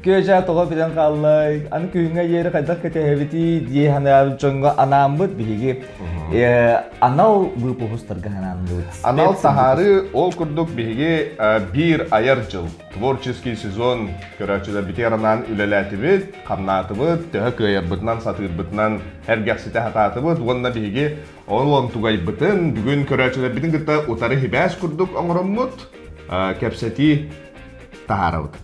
Köşe toğa bilen kallay. Anı köyüne yeri kadak ketehebiti diye hani jonga anambut bihigi. Anal bu pohustarga hanandı. Anal taharı ol kurduk bihigi bir ayar jıl. Tворческий сезон көрәчеләр битеранан үләләтибит, камнатыбыт, төһә көйәбытнан сатырбытнан һәргәсите хататыбыт, онна биге олон тугайбытын, бүген көрәчеләр битен гытта утары хибәс курдук оңроммут, кәпсәти тахарабыт.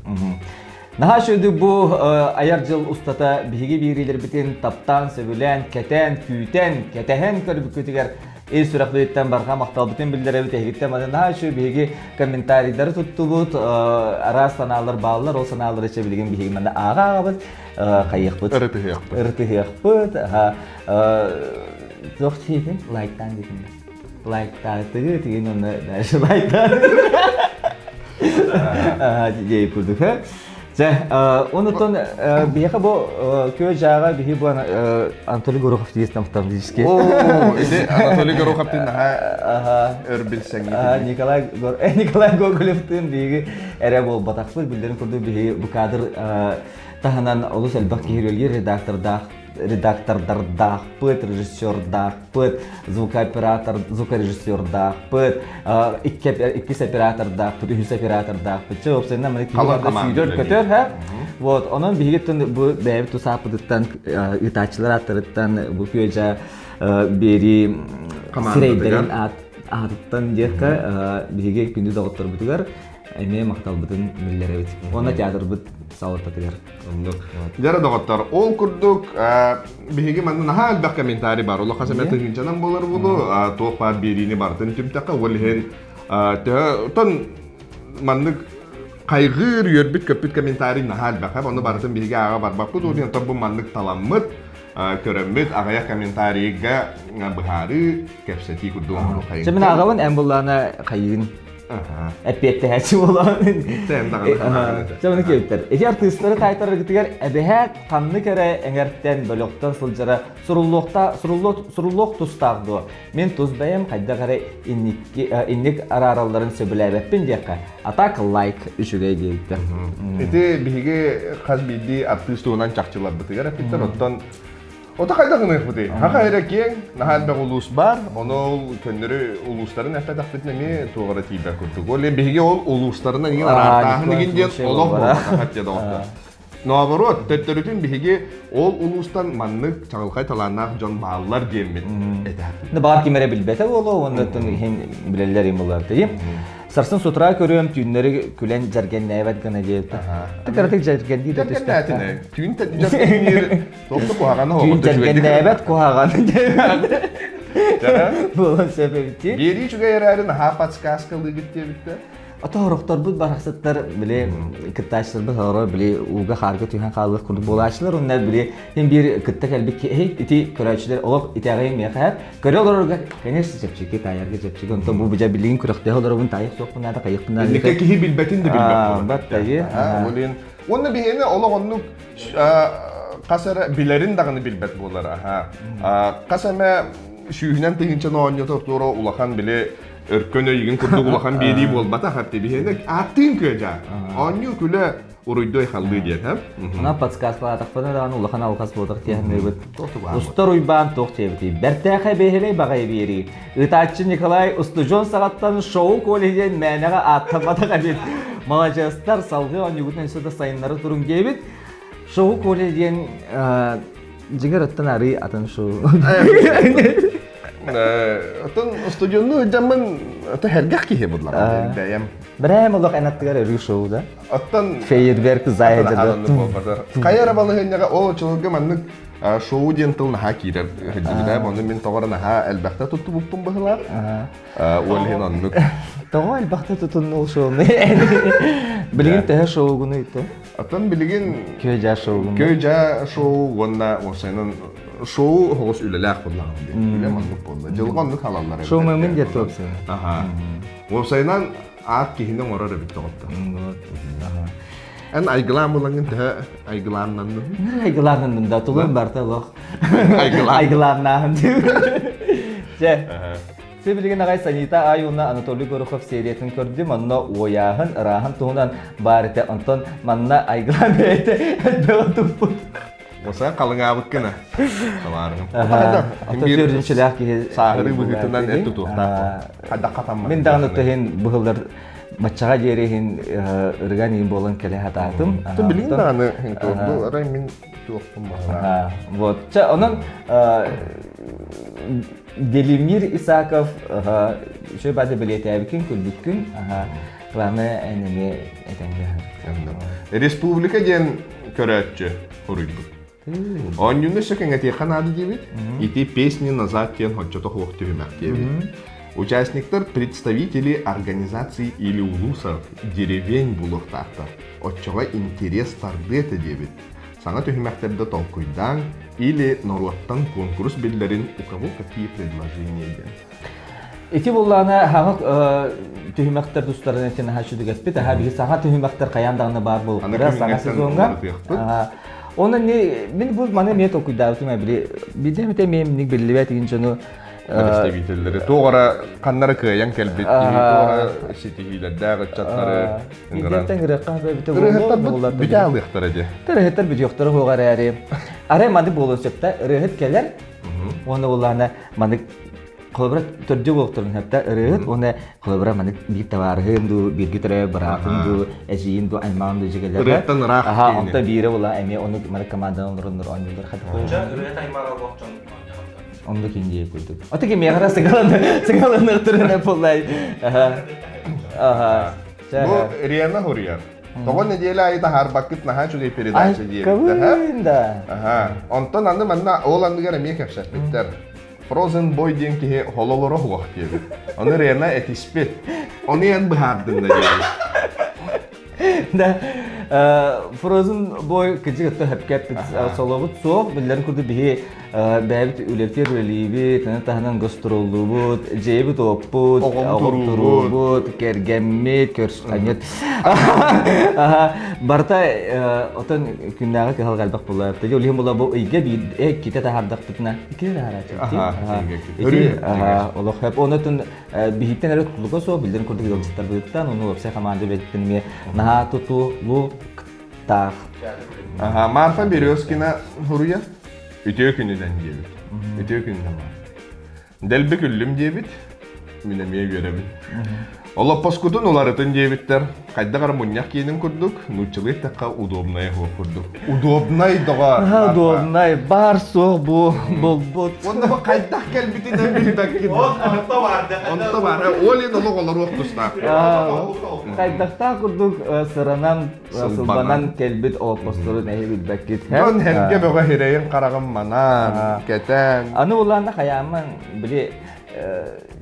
Наха шөйді bu ayar jıl ustata bihi biriler bitin taptan, sövülen, keten, küten, ketehen körüp kötüger el süraklıyıttan barha maqtal bütün bildirebi tehlikten bana naha şu bihi kommentaryları tuttubut ara sanalar bağlılar o sanaları içebilgen bihi manda ağa ağabız kayıqbıt ırtıhıqbıt zoq çeyken like'tan dedim like'tan tıgı onu like'tan jeyip kurduk ha Ondan bihe bu köy jağa bihe bu Anatoly Gorokov diyesem tamamlayışke. İşte Anatoly Gorokov'un ha örbilsen gibi. Nikolay Gogolov'un bihe ere bu bataklı bildirim kurdu bihe bu kadar tahanan olus elbak kihirölge редактор дақпыт, режиссер дақпыт, звукооператор, звукорежиссер дақпыт, иккис оператор дақпыт, үхіс оператор дақпыт. Че, опсайна мені кейлерді сүйдер көтер, ха? Вот, onun бігеттен bu бәйбі тұсапыдыттан, итачылар аттырыттан, bu көйжа бері сирейдерін аттыттан дерка, біге күнді дағыттыр бұтығар, әме мақтал бұтын мүллері бет. Ona театр бұт сауыртатығар. Jara doqottor ol kurduk bihigi manna ha albaq komentari bar ulo qasamet hinjanan bolar bulu toqa birini bartın timtaqa walhen ton mannik qaygır yörbit köpüt komentari na albaq onu bartın bihigi ağa bar baqut onu tabu mannik talammıt köremmit agaya komentariga bahari kepseti kurdum onu qaygır. Çemin ağavan embullana qaygın Epette hepsi olan. Çabını köytler. Eki artistları taytarı gittiler. Ebehe kanlı kere engertten bölükten sılcara surulluq tustağdı. Men tuz bayım kayda kere innik araraların söbülebeppin diyekka. Atak like üçüge geldi. Eti bihige qaz bildi artist olan çakçılar bitiger. Epitten ottan Ota kayda gınık budi. Haka erekken nahal be ulus bar, onu köndürü ulusların efe daqfetine mi tuğara tibe kurduk. Ole bihige ol uluslarına nigin arartahını ginden oloq bolmata hatya da oqta. Navarot, tetterütün bihige ol ulustan manlık çağılqay talanaq jon bağlılar diyemmet. Ne bar kimere bilbete olu, ondan hem bilellerim olar deyim. Sarsın sutra körüyorum, tüyünleri külen jargen evet gana deyipti. Tıkaratık jargen değil de tüste. Tüyün jargen yeri. Toplu kuhağanı Tüyün jargen evet kuhağanı deyipti. Bu sebebi. Biri çünkü yararın ha patskaskalı gitti bitti. Ata horoktor bu baraksatlar bile kıttaşlar bu horo bile uga harga tüyhan kalık kurdu bolaşlar onlar bile hem bir kıtta kalbi ki hey iti körayçılar olup itağayım ya kadar körü olur ga kenes çepçiki tayar ga çepçiki ondan bu bija bilin kurakta olur bun tayar yok bunlar da kayık bunlar ne ki bilbetin de bilmek bat tayi olin onu bihene ola onu kasara bilerin dağını bilbet bolar ha kasama şühnen tehinçen oynuyor tortura ulakan bile Örkön öygün kurduk ulaqan beri bolbata hatta bihene attın köja. Anyu küle uruydoy xallı diye hem. Ona podskastlar ataqpana da ulaqan alqas boldaq tiyahne bit. Ustar uyban toqtebti. Bertaxa beheley bagay beri. Itaççı Nikolay Ustujon sagattan şovu kolejen menaga attamata qabit. Malajastar salgı anyugutun suda sayınları turun gebit. Şovu kolejen jigarattan ari atan şovu. Atın stüdyonu zaman atı hergah ki budlar dayam. Berem Allah enak tigara rüşo da. Atın feedback zayda. Kayara balı henyaga o çolga manlık şovu dental naha kider. Hediye bunu min tawara naha elbette tuttu buktum bahlar. Olhen anlık. Tawa elbette tutun ol şovu. Bilgin tehe şovu gunu ito. Atın bilgin köyja şovu. Köyja şovu vonna orsenin Şovu hoş üleler kullanıldı. Üle manlık oldu. Jılğanlık halallar. Şovu memnun yetti olsun. Aha. Websaydan at kihinden orada bitti oldu. En aygılan bulanın da aygılanan. Ne aygılanan da tulun barta loh. Aygılanan. Je. Те билеген агай Санита Айуна Анатолий Горохов сериятын көрдүм, анна ояһын, ыраһын туһунан барыта онтон манна айгылан бейте бөгө туппут. Оса қалыңабык кена. Саларым. Ата төрүнчүләк ки Сахыры бүгүтүнөн эт тутуктар. Хада катамма. Мен дагы тохин быгылдар мачага жерехин ырган болон келе хататым. Ты билин да аны бу рай мен туктум бала. Вот. Онон Делимир Исаков шо бады билет абикин күлбүккүн. Главное энеме этенге. Республика ден көрөтчү хуруйбут. Он юнда шекенге тихан ады дебит. Ити песни назад кен хоччото хуктүмак дебит. Участниктар представители организаций или улусов деревень булуктарта. Отчого интерес тардыты дебит. Саңа төһүмәктәрдә толкуйдан или норуаттан конкурс билләрин у кого какие предложения ден. Ити буллана хагык төһүмәктәр дустарын этен хашуды гәспет, биги саңа төһүмәктәр каяндагны бар бул. Саңа сезонга. Оны не мен бу мана мет окуйдабытым били. Бидемете мен ник беллебет игенчену представителләре. Тогара каннары кыян келбет, тогара сетигиләрдә чаттары. Бидемтен гырыкка бите булды. Битәл ихтираҗы. Тәрәһәттер бит яктыры хугарари. Аре маны болосыкта рәхәт келәр. Оны буллана маны Колбра төрдө болтурун хәтта рәхәт оны колбра маны бит таварһын ду бирги тәрә баратын ду әҗин ду айман ду җигәләр. Рәхәттән рах. Аха, онта бире була әме оны маны командадан нур аңгылар хәтта. Рәхәт аймага бакчан. Онда кинҗе күлдүк. Атыки мегара сыгаланы төренә булай. Аха. Бу Риана Хурияр. Тогон неделя айта har vakit naha чугай передача диеп. Кавында. Аха. Онтон анды манна ол андыгара мекеп шәпеттер. Frozen Boy диен ки хололоро хуак диеп. Аны Риана этиспет. Оны ян бахардында диеп. Да. Frozen Boy кыжыгытты хәпкәп солобут соқ билләр күрде бие бәбит үлектер үлиби тәнән гастроллубут җебит оппут огтурубут кергәммет көрсәнет барта отын күннәгә кал галбак булар тәҗи улым була бу игә бит китә тәһәрдәк битнә ике дәрәҗә олох хәп онытын бихиттен әле тулуга со билдән күрде гөлчтәр буттан оны вебсайт команда беттенме на туту лу тах. Ага, Марфа Березкина Хуруя. Үтө күнүдөн дебит. Үтө күнүдөн бар. Делбе күллүм дебит. Минеме көрөбүн. Ола паскутун оларытын дебиттер. Кайда кара муньяк кийинин курдук. Нучылык такка удобная хо курдук. Удобная дага. Удобная бар со бу болбот. Онда кайда келбитинен билбек. Онта бар. Онта бар. Олин олар октуста. Кайдакта курдук сыранан сылбанан келбит опостуру неһи билбеккит. Мен хемге бөгө хирейин карагым манан кетен. Аны уларна хаямын били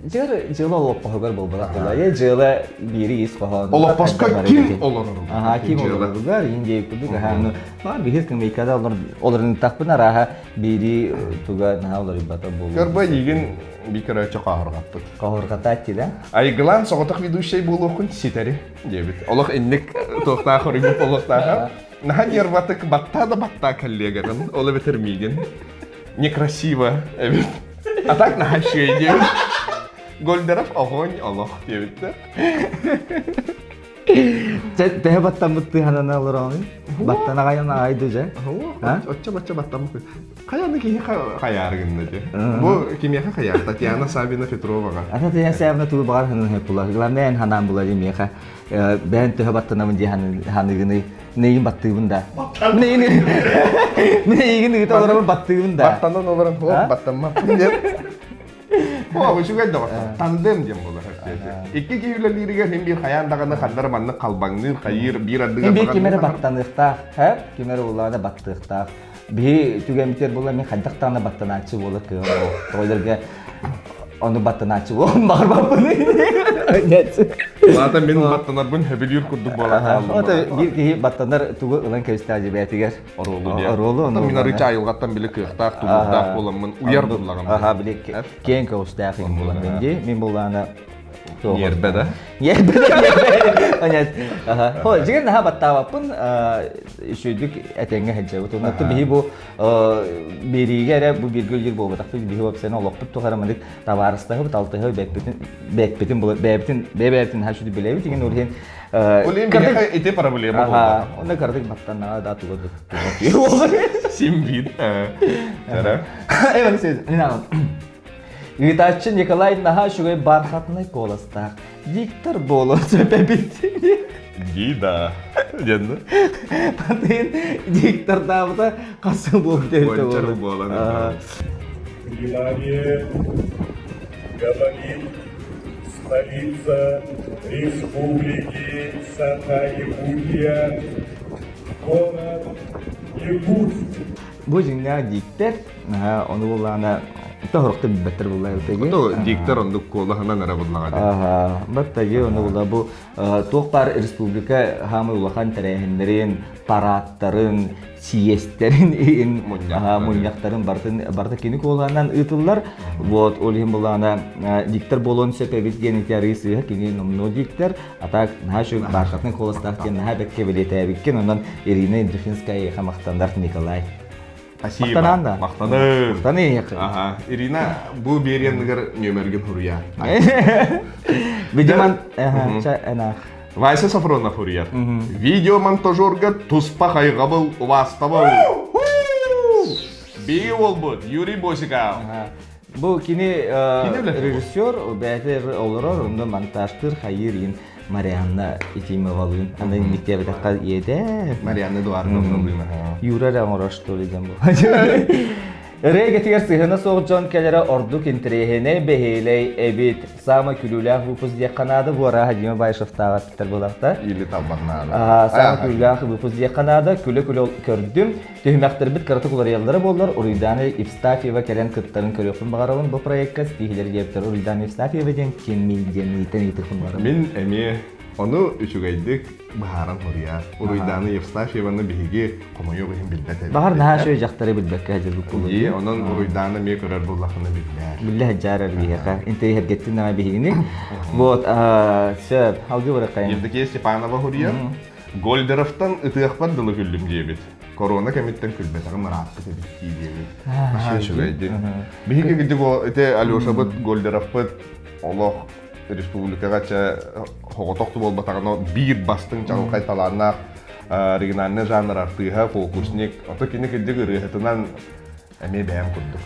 жылы олоппахыгар болбалак була. Жылы бири ис кохон. Олоппаска ким олар? Аха, ким олар? Инде курдук хану. Бар бихес кем икада оларын таппына раха бири туга на олар бата болу. Көрбө ийгин бикерача кахыргапты. Кахыргатати да? Айгылан соғытық ведущий болуқын сетері дебит. Олық инник тоқта хоригу полықтаға. Нахан ерватык батта да батта коллегарын, олы бетермейген. Некрасиво, эбит. А так нахан шей дебит. Гольдеров огонь олық дебит. Тәһә баттан бутты ханана олораны. Баттан агайна айды же. Отча баттан бутты. Каяны ки хаяргынды же. Бу кимияха хаяр Татьяна Сабина Петровага. Ата Татьяна Сабина тулы бар ханын хеп була. Главное ханан була димияха. Бән тәһә баттан мен ханыгыны нейин баттыгында. Нейин. Нейин ит олораны баттыгында. Баттандан олоран баттан маттын деп. О, bu şugay da var. Tandem diyem bu da. İki kiyüleriyle hem bir hayandağını kallar manlı kalbanır, hayır bir adıga hem bir kimere battanıqta, hep kimere ularına battıqta. Bir tügemiter bular men haddaqtana battanachı bolar ki o toylarga onu battanachı o bar bapını. Net. Zaten benim battanar bun hebiliyor kurduk bolar. O da bir ki battanar tuğu ulan köstacı betiger. Orolu diye. Orolu onu. Minarı çayılgattan bile kıyıqtaq, tuğuqtaq bolamın uyar bularım. Aha bile ken köstacı bolar bence. Men bulana Нербе да? Онят. Хо, жиген наха баттаваппын шүйдік әтенге хәджабыт. Онатты бихи бу бериге әрі бу биргөл жер болбатақты бихи вапсаны олоқпыт тоқарамадық таварыстағы бұт алтығы бәкпетін хәшуді білейбі деген өрген Олен бихи эти проблема болды. Онда кардық баттан наға да туғады. Симвид. Тара? Эван сөз, мен ағын. Витачы Николай наха шугай бархатный коластақ. Диктор болу сөпәбеттіне. Гида. Деді? Патын диктор дабыда қасы болып дәуді болды. Гончар боланы. Внимание! Говорит столица Республики Саха-Якутия, город Якутск. Бұл жіңна диктор, оны болағына тоғырықты бәттір болай өтеге. Ото диктор онды колахынан әрі бұдылаға деп. Бәттәге оны бола бұл тоқпар республика хамы улахан тәрәхіндерін, параттарын, сиестерін, мұнияқтарын барды кені колағынан ұтылар. Вот, олығын болағына диктор болуын сөпәбет генетия рейсі кені номно диктор. Атақ нашу барқатның қолыстақ наха бәтке білеті әбіккен, ондан Ирина Индрухинская қамақтандар Николай. Спасибо. Мақтаны. Мақтаны еқі. Ирина, бұл берендігір нөмерген хуруя. Видиман, әнақ. Вайса Сафронов хуруя. Видеомонтажерға тұспа қайға бұл, уаста бұл. Бей ол бұд, Юрий Босиков. Бұл кені режиссер, бәтер олырыр, онда монтажтыр қайыр ең Марианна Итимова луин. Анда мектебе таққа еді. Марианна Эдуардовна луин. Юра раңыраш толиден бұл. Рейге тигер сыхына соғжон кәлері ордук интрехене бехейлей әбет сама күлулях выпуск дияқанады бұра Хадима Байшевтаға пітір болақта. Или табарнады. Сама күлулях выпуск дияқанады күлі көрдім. Түймәқтір біт қараты құлар елдері болар. Уриданы Евстафьева кәлен күттарын көріқпін бағарауын бұл проектқа стихилер ептір. Уриданы Евстафьева ден кен милден итен итіқпін бағарауын. Мен әме оны үшігайдық Бахаран Хурия. Уриданы Евстафьеваны бігі қомайы ғын білбәт әбет. Бағар наға шөй жақтары білбәкке әжір бұл қолы. Онын Уриданы ме көрер болақыны білбәр. Білі әджар әрбейеқа. Интері хәргеттін наға бігіні. Вот, сөп, алғы бұры қайын. Евдокия Степанова Хурия. Гольдеровтан ұтығақпар дылы күлдім дебет. Корона кәметтен күлбәтіғі мұратты кәбетті дебет. Үшігайдық. Бігі күдік Алеша бұд, Гольдеров бұд, Олық республикаға хоғытоқты бол батағына бір бастың чағыл қайталарына региональный жанр артыға фокусник. Оты кені күдік үрігітінен әме бәйім күрдік.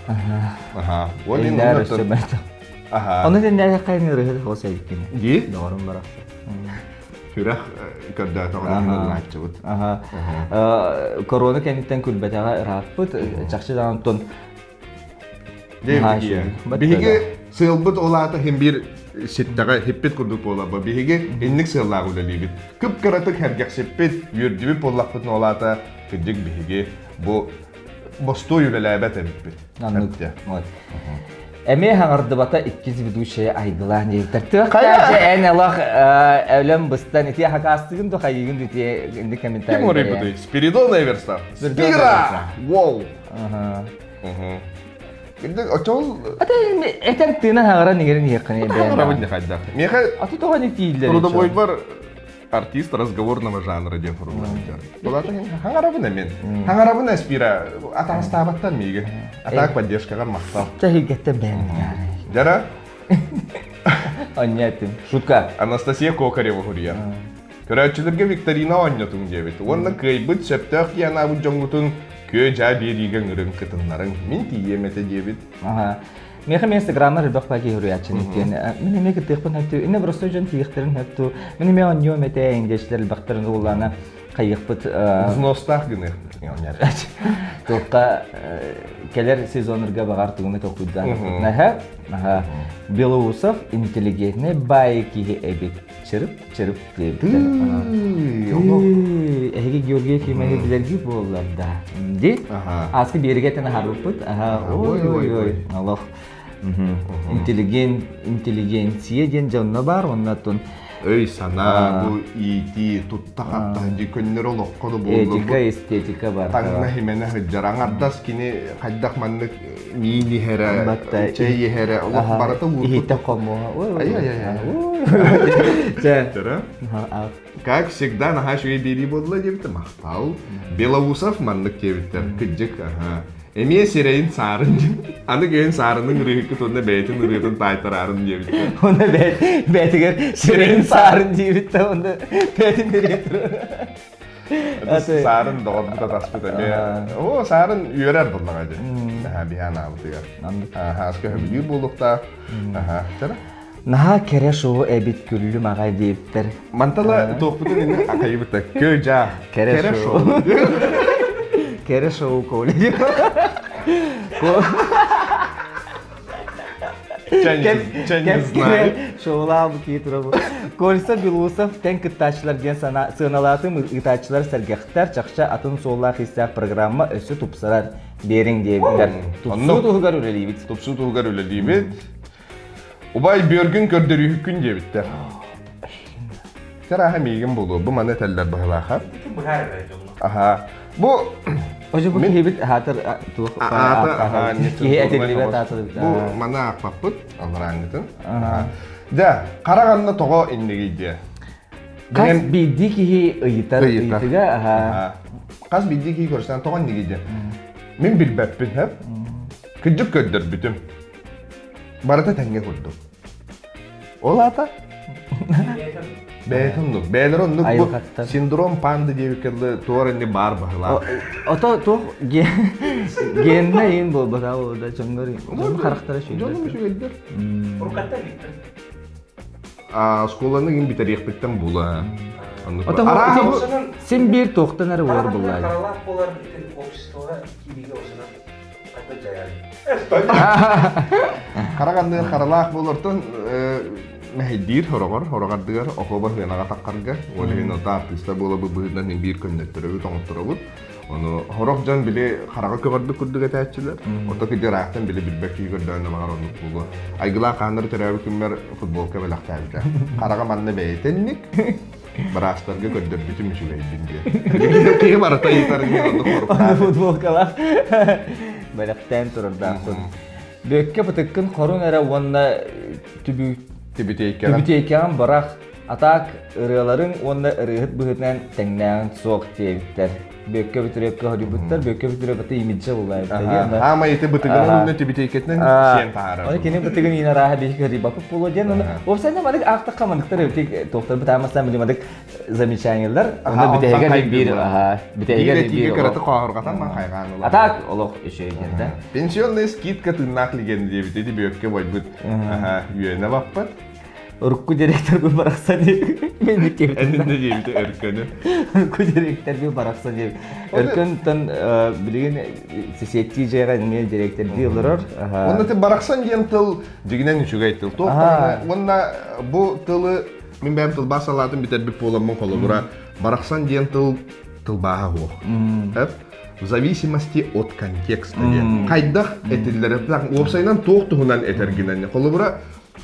Эйлер өсі бәді. Оны ден дәгі қайын үрігіті қолса екені. Ге? Доғырым барақсы. Хүрәқ көрді тоғынан ұлайықчы бұд. Корона кәметтен күлбәтіға ұрақ бұд. Чақшы дағын тұн. Бігі сылбыт олаты хем бір сеттаға хеппет күрдік болабы. Бігі еннік сыллағы үлелейбіт. Күп қыратық әргек сеппет үрдібі болақпытын олаты күрдік бігі бұл бостой үлеләбәт әбіппет. Әме хаңарды бата 2 ведущая айдылан ектір. Тәқті ән алақ әулем бұстан ете хақастығын доқа егін өте енді комментарий. Кем орай бұды? Спиридонная верста? Спира! Воу! Гүлдік очол... Әтән тыына хағара негерін еқіне бәйін. Хағара бұд не қайдақ. Меха... Аты тоға не тейілдер. Трудовой бар артист разговорного жанра ден форумлар. Бұлаты хағара бұна мен. Хағара бұна спира. Атаң стабаттан мейгі. Атақ поддержкаға мақтал. Тәхілгеттен бәйін. Жара? Онятым. Шутка. Анастасия Кокарева хурия. Көрәтшілерге викторина ойнатың дебет. Онна көйбіт сөптәқ яна бұд жоңғытын көй жа бериген үрін қытынларын. Мен тиемете дебет. Меха мен инстаграмна рыбақ паки хурячын екен. Мен емекі тықпын әпту. Инна просто жон тиіқтерін әпту. Мен еме он йом әте әйіндешлер рыбақтарын ұлана қайықпыт. Взностақ гыны. Тоққа келер сезонырға бағар тұғыны тоқуйдан. Белоусов интеллигентный байки әбет. Чырып дебді. Әйге Георгия Кемені білерге боларда. Де? Асқы бергеттен харуппыт. Ой-ой-ой. Аллах. Интеллигенция ден жауына бар. Оннаттон Ой сана бу ити туттакатта дикөннөр олоккоду болду. Этика, эстетика бар. Таңна химене хыджаран ардас кини кайдак маннык мини хере, Батта, чей хере олок барата Ихите вуртут. комо. Тера? Как всегда, на хашуе бери бодла дебиті мақтал. Белоусов маннык дебиттер, кыджык, Эмие сирейін сарын деп. Аны күйін сарының рыхы тұнда бәйтін рыхын тайтарарын дебиттер. Оны бәтігер ширейін сарын дейбітті, оны бәтін беретір. Сарын доғырды да таспыт әме. О, сарын үйерер бұллаға де. Биян алытыгар. Аскы хөбігір болдықта. Тера? Наха кере шоу әбит күллі мағай дейбіттер. Мантала тоқпытын ені ақайыбытта. Көжа. Кере шоу. Кере шоу коле. Чәніз знай. Шоулау bu кейтірі bu. Колса Белусов тән кыттачылар ден сыналатын ытачылар сәргәхтер чақша атын солла хиссақ программа өсі тупсарар берің дейбілер. Тупсу туғығар өлелейбіт. Тупсу туғығар өлелейбіт. Убай бөргін көрдірі хүкін дебіттер. Тәр аға мейгін болу. Бұ маны тәллер бағылаға. Bu her verdi onu. Аха. Бұ... Oje bu kehibit hatır tuğ. Бұ маны ақпаппыт. Алыраңғытын. Да, қарағанына тоға иннегейді. Қас бейді кейі ұйытар ұйытыға. Қас бейді кейі көрсен тоға иннегейді. Мен білбәппін әп. Күджік көддір бүтім. Барата тәңге көрдім. Ол ата? Бәйтімдік. Бәйлер ондық бұл синдром панды девікерлі туар әнде бар бағыла. Ото тоқ генна ең бол бата олда чоңгар ең. Жон қарақтара шүйдер. Жон шүйдер. Уркатта bitti. Сколаны ең бітер еқпеттен бұла. Сен бір тоқтан әрі ор бұлай. Қаралақ болар обществоға кибиге осынан қайта жаяды. Қарағандығыр қаралақ болыртын мәхеддир хорағардығыр оқобар ғанаға таққарға. Олеген ота артиста болы бұғыдан бір көннеттірі тоңыттыры бұд. Оны хорог жан биле қараға көғарды күрдіг әтәтчілер. Ота кедер ақтан биле білбәкі көрдіғаны мағар онық болу. Айгыла қаныр түрәбі күммер футболка бәліқ тәбіті. Қараға манны бәйтенник. Барастарға көрдір бүтім үші бәйдінге. Кейі барыта етарыңе онық хорып. Оны футболкалар бәліқтен тұрырдан. Бөкке бұтыққын қорын әрі онына түбітейкен бірақ атақ ұрыларын онына ұрығыт бұғытынан тәңнәғын соқ дейбіттер. Бөкке бүтірекке hodibuttar, bökke bütüre imidce bulaydı. Ama ete bıtıgının önüne tibiteyketten sen tarafı. Onu kendi bıtıgın yine rahat bir şey bakıp bulacaksın onu. O senden madık akta kamandıklar ötek doktor bitamazsan bilmadık zamечаниялар. Onda biteyge bir biteyge bir. Karatı kahırgatan ben kaygan olar. Atak olok işe geldi. Pensiyon skitka tırnaklı geldi diye bitedi bökke boybut. Üyene bakpat. Urku direktör bir baraksa diye beni kevdim. Endinde diye bir örkünü. Urku direktör bir baraksa diye. Örkünten bilgin sesiyetçiye ne direktör diyorlar. Onda te baraksan diyen tıl diginen üçüge tıl. Tohta onda bu tılı min benim tıl basalatın biter bir polamın kolu bura. Baraksan diyen tıl baha ho. Hep в зависимости от контекста. Кайдах этиллер опсайнан тоқтуынан этергенен. Колубура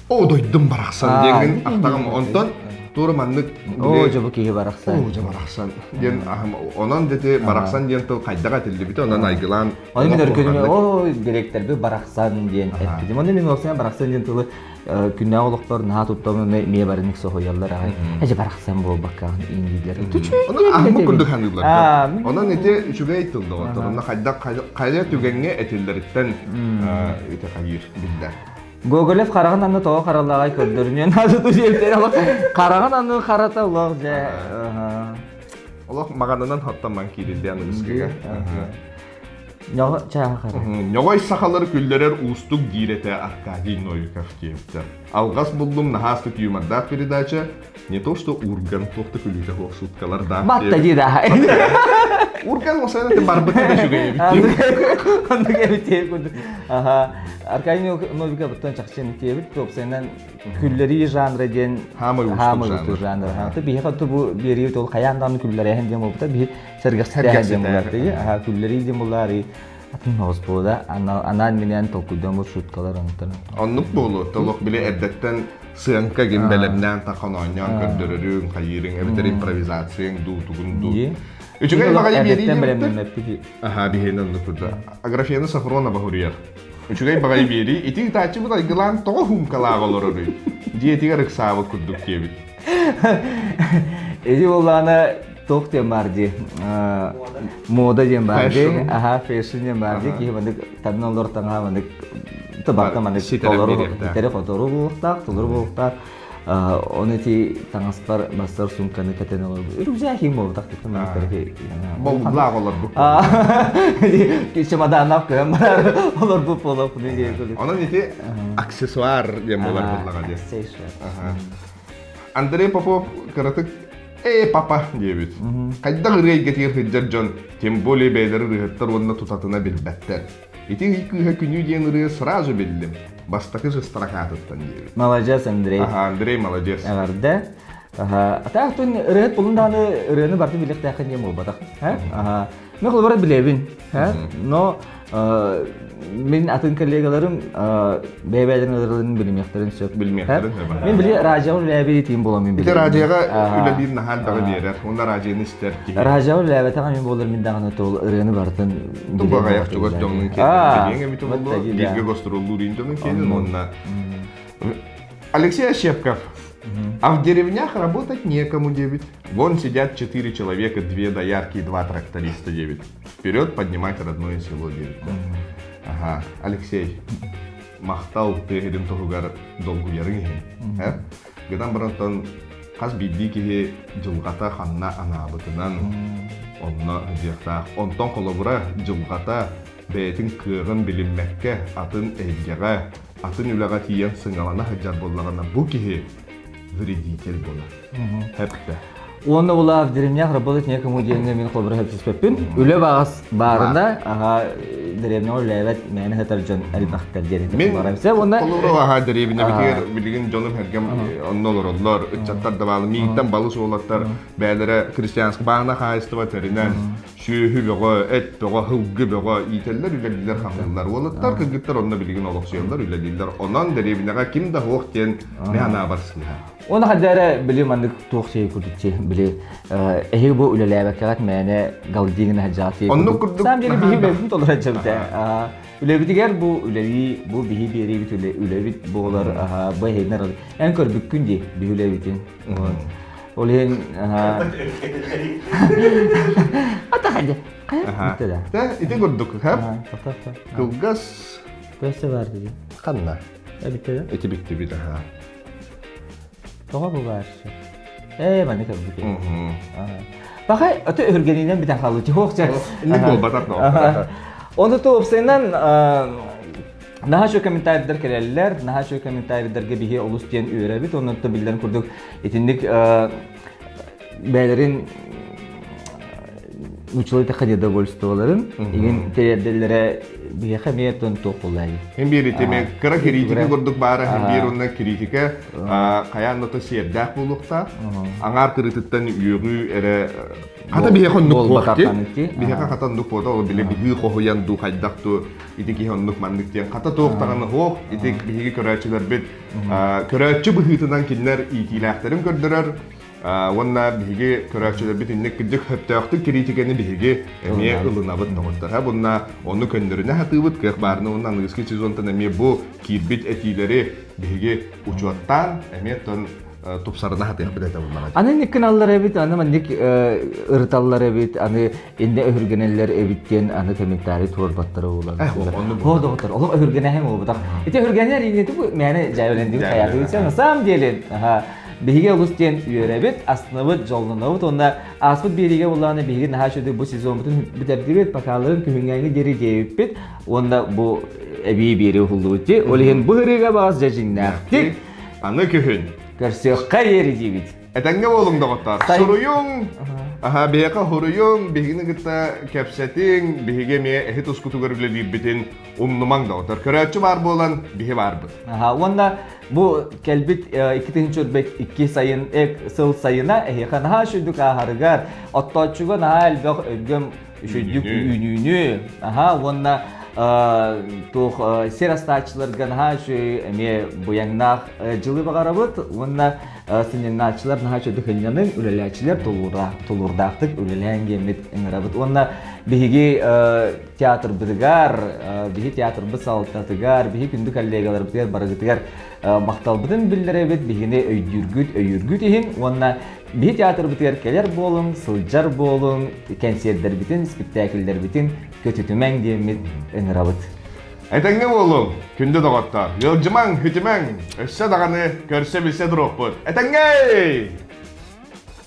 о дойдым бараксан деген актагым онтон турманнык о жобу кии бараксан. О жобу бараксан. Ген онон дете бараксан деген то кайдага тилди бите онан айгылан. Аны мен өркөнүмө о директорду бараксан деген эттидим. Аны мен оксана бараксан деген тылы күннө олуктор на туттому ме барыник сохоялар ага. Эже бараксан болбакка индилер. Онон ахмы күндүк ханылар. Онон эте үчүгө айтылды отор. Онон кайда түгенге этиллерден эте кайыр билдер. Гоголев қараған анны тоға қаралағай көрдірінен азыты желтері алып қараған анны қарата ұлақ жа. Олақ мағанынан хаттаман кейділді аны бізгеге. Нөға чаға қара. Нөғай сақалар күлдерер ұстық дейреті Аркадий Новиков кейіпті. Алғас бұлдым нахасты түймардақ передача не то, что урган тоқты күлігі хоқ шуткалар да. Батта дейді. Урган осайна те барбыты да жүге ебітті. Онды кебітте күнді. Аркадий Новиков бұттан чақшын кебіт, топсайнан күллері жанры ден хамы ұтыр жанры. Бейі қатты бұл бері ол қаяндан күллері әхін дем болыпта, бейі сәргістері әхін дем боларды. Күллері дем болары, Атын hospoda anan minen tokudamur şutkalar anıtın. Onluk bolu, tolok bile eddetten sığınka gimbelemden takanonyan kördürürün, kayırın, eviter improvizasyon, duğtugun, İyi. Üçüncü bakayım yeri Edetten yeri. belemden meppi. Aha, bihenin onluk burada. Agrafiyanı safrona bahuriyar. Üçüncü bakayım yeri, iti taçı bu da yılan tohum kalağı olur orayı. Diye iti garık sağlık kurduk diye bit. Edi olana tok diye vardı. Moda diye vardı. Fashion. Aha fashion diye vardı ki mandık tadın olur tanga mandık tabakta mandık Siteler kolor birlikte. tere fotoğrafı buluktak, tulur buluktak. Onu ti tangaspar bastar sumkanı keten olur. Ürücek kim buluktak dedi mandık tarifi. Bollak olur bu. Çamadan nak koyam olur bu polo bunu diye. Onun iti aksesuar diye molar bollak diye. Aha. Andrei Popov karatık papa diye bit. Kayda gırgay getir hıccar John. Temboli beyleri rıhıttar onunla tutatına bilbetter. İti hıkı günü diyen rıhı sразу bildim. Bastaki жестракатыттан diye bit. Молодец, Андрей. Aha, Andrei молодец. Эварда. Ата тун рыгыт булун даны рыгыны барды билек тахын ем болбатак. Мен кылбарат билебин. Но мен атын коллегаларым бейбелерин ырылын билмектерин сөп. Bilmekterin, evet. Мен биле Ражау ләби тим болам мен Bir биле. de Racia'ya öyle bir nahal dağı verir. Onda Racia'nı ister ki. Ражау ләби тагы мен болар мен дагы тол ырыны бартын. Tuba kayak juga jongun kene. Bilenge bitu bulu. Bilge gosтролу ринжонун кенин онна. Алексей Ощепков. А в деревнях работать некому, девять. Вон сидят 4 человека, 2 доярки и 2 тракториста, девять. Вперед поднимать родное село, девять. Ага, Алексей. Мақтау тегерин тоғығар долгу ярың ехен. Гыдан барантан қаз бидді кеге жылғата қанна анабытынан онна жияқтақ. Онтан қолабыра жылғата бәйтін кығын білінмәкке атын әйгеға, атын үліға тиен сыңалана хыджар болағына бұ кеге вредитель бола. Хәпті. Оны була в деревнях работать некому дегенге мен кылбыр хәпсез пеппин. Үле багас барында ага деревня ләвәт мәне хәтәрҗан әлбәхтә дигән Мен барамса онда колура ага деревне битер билген жоным хәргәм оннолар олар чаттар да балы миңтән балы соолаттар бәләре христианск баана хайстыва теринен шүһү бөгө эт бөгө хылгы бөгө ителләр үләләр хаңлар олаттар кыгыттар онна билген олоксыялар үләләр онан деревнега ким да хоктен мәна барсыга оны хәдәре билем андык тохшый күрдүче биле эһи бу үле ләвәкәт мәне галдигин хаҗаты Онны күрдүк. сам җели биһи бәлким толыр хаҗата үле битигәр бу үлеви бу биһи бери бит үле бит булар бу һәйнәр эн көр бүккүнди би үле битин олен ата хаҗа Ага. кая Та ите көрдүк хәп кылгас Песе var dedi. канна Bitti de. ите битти бит ага. Toğa bu var. Ben de tabii ki. Bakay öte örgeninden bir tane kalıcı hoşça. Ne bol batak da. Onu tutup senden naha şu komentarlar kelleler, naha şu komentarlarga bihi olus diyen öğrebit, onu da bildiren kurduk. Etindik beylerin uçulayı takıcı da bolstoların, igen teydelere bir hamiyetten tokulayı. Hem bir iteme kara kritika gördük bara hem bir onun kritika kayan nota siyerdak bulukta angar kritikten yürü ere kata bir hon nuk kokti bir kata nuk foto o bile bir kohoyan du kaydak tu itiki hon nuk mandik tiang kata tok tangan hok itik bir keraçiler bit keraçi bu hitinan kinler itilahlarım gördürer Wanna bihige kuraçıda bitinlik gıcık heptahtı kritikeni bihige emiye ılınabıt noğutlar. Ha bunna onu köndürüne hatıbıt kıyık barını onun anlıgıski çizontan emiye bu kirbit etileri bihige uçuattan emiye ton topsarına hatıyık bidete bunlar. Anı nikin allar evit, anı mandik ırtallar evit, anı inde öhürgeneller evitten anı komentari torbatları olan. O doktor, oğlum öhürgene hem o budak. İte öhürgeneler yine bu mene cayölendiğim hayatı için nasam diyelim. Bihiga Augustin üyerebit aslında jollanabıt onda asbıt biriga bolany bihiga naha şöyle bu sezon bütün biterdiği bakalım kühüngenge geri deyipit onda bu ebi biri hulluti olihin bu hiriga baz jajinaktik Anı kühün. Görsök kayeri dibit. Etenge bolum doktor. Soruyun. Aha biheka horuyun bihigini gitta kepsetin bihige me ehit uskutu bile dibitin umnuman doktor. Kıraçı var bolan bihi var bu. Aha onda bu kelbit 2 sayın ek sıl sayına ehika naha şuyduk ahargar ottoçuga naha elbek ögüm үшөйдүк үйнүүнү. Аха, онна тух серастачыларга наха şu эме буяңнах жылы багарабыт. Онна синенначылар наха şu дөхөннәнең үлеләчләр тулурдактык үлеләң гемет эңрабыт. Онна биһиги театр биргар, биһи театр бысалтатыгар, биһи күндү коллегалар битер барыгытыгар макталбытын билдеребит, биһине өйүргүт иһин. Онна биһи театр битер келер болуң, сылжар болуң, концерттер битин, спектакльдер битин көтүтүмәң демет эңрабыт. Әтәңге болу, күнді доғаттар. Йылжымаң, хүтімәң, өссі дағаны көрсе білсе дұрып бұд. Әтәңге!